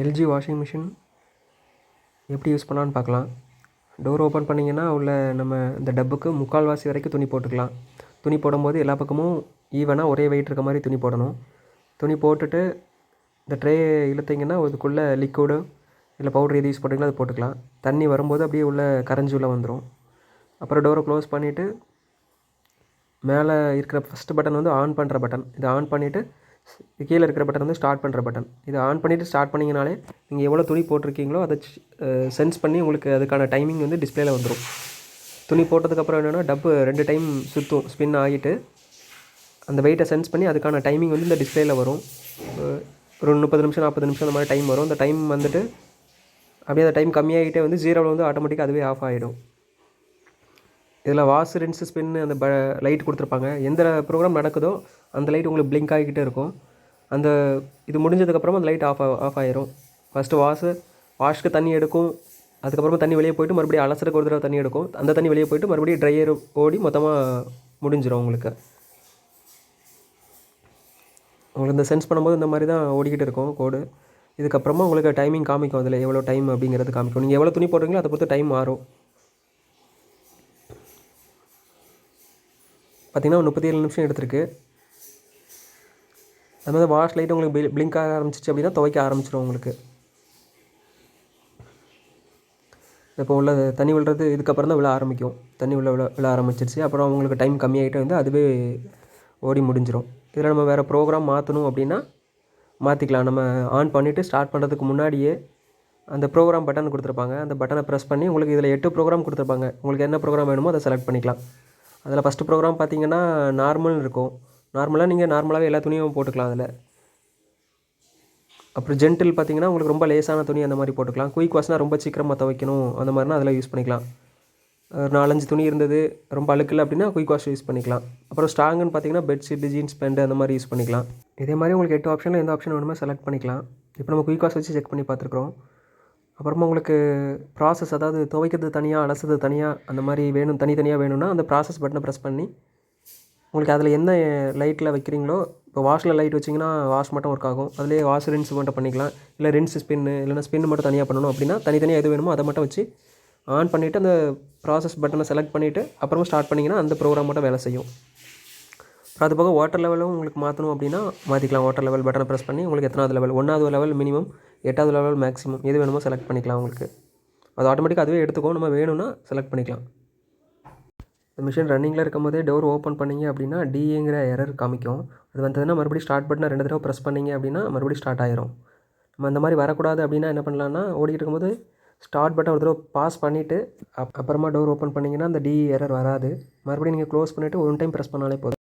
LG washing machine எப்படி use பண்ணலான்னு பார்க்கலாம். டோர் ஓப்பன் பண்ணிங்கன்னா உள்ள நம்ம இந்த டப்புக்கு முக்கால்வாசி வரைக்கும் துணி போட்டுக்கலாம். துணி போடும்போது எல்லா பக்கமும் ஈவனாக ஒரே வெயிட் இருக்க மாதிரி துணி போடணும். துணி போட்டுட்டு இந்த ட்ரே இழுத்திங்கன்னா அதுக்குள்ளே லிக்விடு இல்லை பவுட்ரு எது யூஸ் பண்ணுறீங்களோ அது போட்டுக்கலாம். தண்ணி வரும்போது அப்படியே உள்ள கரைஞ்சி உள்ளே வந்துடும். அப்புறம் டோரை க்ளோஸ் பண்ணிவிட்டு மேலே இருக்கிற ஃபஸ்ட்டு பட்டன் வந்து ஆன் பண்ணுற பட்டன். இதை ஆன் பண்ணிவிட்டு கீழே இருக்கிற பட்டன் வந்து ஸ்டார்ட் பண்ணுற பட்டன். இதை ஆன் பண்ணிவிட்டு ஸ்டார்ட் பண்ணிங்கனாலே நீங்கள் எவ்வளோ துணி போட்டிருக்கீங்களோ அதை சென்ஸ் பண்ணி உங்களுக்கு அதுக்கான டைமிங் வந்து டிஸ்பிளேயில் வந்துடும். துணி போட்டதுக்கப்புறம் என்னென்னா டப்பு 2 டைம் சுற்றும், ஸ்பின் ஆகிட்டு அந்த வெயிட்டை சென்ஸ் பண்ணி அதுக்கான டைமிங் வந்து இந்த டிஸ்பிளேயில் வரும். ஒரு 30 நிமிஷம் 40 நிமிஷம் அந்த மாதிரி டைம் வரும். அந்த டைம் வந்துட்டு அப்படியே அந்த டைம் கம்மியாகிட்டே வந்து 0வில் வந்து ஆட்டோமேட்டிக்காக அதுவே ஆஃப் ஆகிடும். இதில் வாஷ் ரின்ஸு ஸ்பின்னு அந்த லைட் கொடுத்துருப்பாங்க. எந்த ப்ரோக்ராம் நடக்குதோ அந்த லைட் உங்களுக்கு பிளிங்க் ஆகிக்கிட்டே இருக்கும். அந்த இது முடிஞ்சதுக்கப்புறமா அந்த லைட் ஆஃப் ஆகிரும். ஃபஸ்ட்டு வாஷ்க்கு தண்ணி எடுக்கும். அதுக்கப்புறமா தண்ணி வெளியே போய்ட்டு மறுபடியும் அலசருக்கு ஒரு தடவை தண்ணி எடுக்கும். அந்த தண்ணி வெளியே போய்ட்டு மறுபடியும் ட்ரையர் ஓடி மொத்தமாக முடிஞ்சிடும் உங்களுக்கு இந்த சென்ஸ் பண்ணும்போது இந்த மாதிரி தான் ஓடிக்கிட்டு இருக்கும் கோடு. இதுக்கப்புறமா உங்களுக்கு டைமிங் காமிக்கும், அதில் எவ்வளோ டைம் அப்படிங்கிறது காமிக்கும். நீங்கள் எவ்வளோ துணி போடுறீங்களோ அதை பொறுத்து டைம் மாறும். பார்த்திங்கன்னா 37 நிமிஷம் எடுத்திருக்கு. அது மாதிரி வாஷ் லைட் உங்களுக்கு பிளிங்க் ஆக ஆரம்பிச்சிச்சு அப்படின்னா துவைக்க ஆரம்பிச்சிடும் உங்களுக்கு. இப்போ உள்ள தண்ணி விழுறது இதுக்கப்புறம் தான் விழ ஆரம்பிக்கும். தண்ணி விழ ஆரம்பிச்சிருச்சு. அப்புறம் உங்களுக்கு டைம் கம்மியாகிட்டே வந்து அதுவே ஓடி முடிஞ்சிடும். இதில் நம்ம வேறு ப்ரோக்ராம் மாற்றணும் அப்படின்னா மாற்றிக்கலாம். நம்ம ஆன் பண்ணிவிட்டு ஸ்டார்ட் பண்ணுறதுக்கு முன்னாடியே அந்த ப்ரோக்ராம் பட்டன் கொடுத்துருப்பாங்க. அந்த பட்டனை ப்ரெஸ் பண்ணி உங்களுக்கு இதில் 8 ப்ரோக்ராம் கொடுத்துருப்பாங்க. உங்களுக்கு என்ன ப்ரோக்ராம் வேணுமோ அதை செலக்ட் பண்ணிக்கலாம். அதில் ஃபஸ்ட்டு ப்ரோக்ராம் பார்த்தீங்கன்னா நார்மல்னு இருக்கும். நீங்கள் நார்மலாகவே எல்லா துணியும் போட்டுக்கலாம் அதில். அப்புறம் ஜென்டில் பார்த்தீங்கன்னா உங்களுக்கு ரொம்ப லேசான துணி அந்த மாதிரி போட்டுக்கலாம். குயிக் வாஷ்னால் ரொம்ப சீக்கிரமாக துவைக்கணும் அந்த மாதிரினா அதில் யூஸ் பண்ணிக்கலாம். ஒரு 4-5 துணி இருந்தது ரொம்ப அழுக்கில்லை அப்படின்னா குயிக் வாஷ் யூஸ் பண்ணிக்கலாம். அப்புறம் ஸ்ட்ராங்குன்னு பார்த்தீங்கன்னா பெட்ஷீட், ஜீன்ஸ் பேண்ட் அந்த மாதிரி யூஸ் பண்ணிக்கலாம். இதே மாதிரி உங்களுக்கு 8 ஆப்ஷனில் எந்த ஆப்ஷன் வேணுமோ செலக்ட் பண்ணிக்கலாம். இப்போ நம்ம குயிக் வாஷ் வச்சு செக் பண்ணி பார்த்துருக்குறோம். அப்புறமா உங்களுக்கு ப்ராசஸ், அதாவது துவைக்கிறது தனியாக அலசுறது தனியாக அந்த மாதிரி தனித்தனியாக வேணும்னா அந்த ப்ராசஸ் பட்டனை ப்ரெஸ் பண்ணி உங்களுக்கு அதில் என்ன லைட்டில் வைக்கிறீங்களோ, இப்போ வாஷில் லைட் வச்சிங்கன்னா வாஷ் மட்டும் ஒர்க் ஆகும். அதிலே வாஷ் ரின்ஸ் மட்டும் பண்ணிக்கலாம். இல்லை ரின்ஸ் ஸ்பின்னு இல்லைனா ஸ்பின்னு மட்டும் தனியாக பண்ணணும் அப்படின்னா தனித்தனியாக எது வேணுமோ அதை மட்டும் வச்சு ஆன் பண்ணிவிட்டு அந்த ப்ராசஸ் பட்டனை செலக்ட் பண்ணிவிட்டு அப்புறமா ஸ்டார்ட் பண்ணிங்கன்னா அந்த ப்ரோக்ராம் மட்டும் வேலை செய்யும். அப்புறம் அது போக வாட்டர் லெவலும் உங்களுக்கு மாற்றணும் அப்படின்னா மாற்றிக்கலாம். வாட்டர் லெவல் பட்டனை ப்ரெஸ் பண்ணி உங்களுக்கு எத்தனாவது லெவல், 1வது லெவல் மினிமம், 8வது லெவல் மேக்ஸிமம் எது வேணுமோ செலக்ட் பண்ணிக்கலாம். உங்களுக்கு அது ஆட்டோமேட்டிக்காக அதுவே எடுத்துக்கும். நம்ம வேணும்னா செலக்ட் பண்ணிக்கலாம். இந்த மிஷின் ரன்னிங்கில் இருக்கும் போதே டோர் ஓப்பன் பண்ணிங்க அப்படின்னா டிங்கிற எரர் காமிக்கும். அது வந்ததுன்னா மறுபடியும் ஸ்டார்ட் பட்டனை 2 தடவை ப்ரெஸ் பண்ணிங்க அப்படின்னா மறுபடியும் ஸ்டார்ட் ஆயிரும். நம்ம அந்த மாதிரி வரக்கூடாது அப்படின்னா என்ன பண்ணலான்னா, ஓடிக்கிட்டு இருக்கும்போது ஸ்டார்ட் பட்டன் ஒரு தடவை பாஸ் பண்ணிவிட்டு அப்புறமா டோர் ஓப்பன் பண்ணிங்கன்னா அந்த எரர் வராது. மறுபடியும் நீங்கள் க்ளோஸ் பண்ணிவிட்டு 1 டைம் ப்ரெஸ் பண்ணாலே போதும்.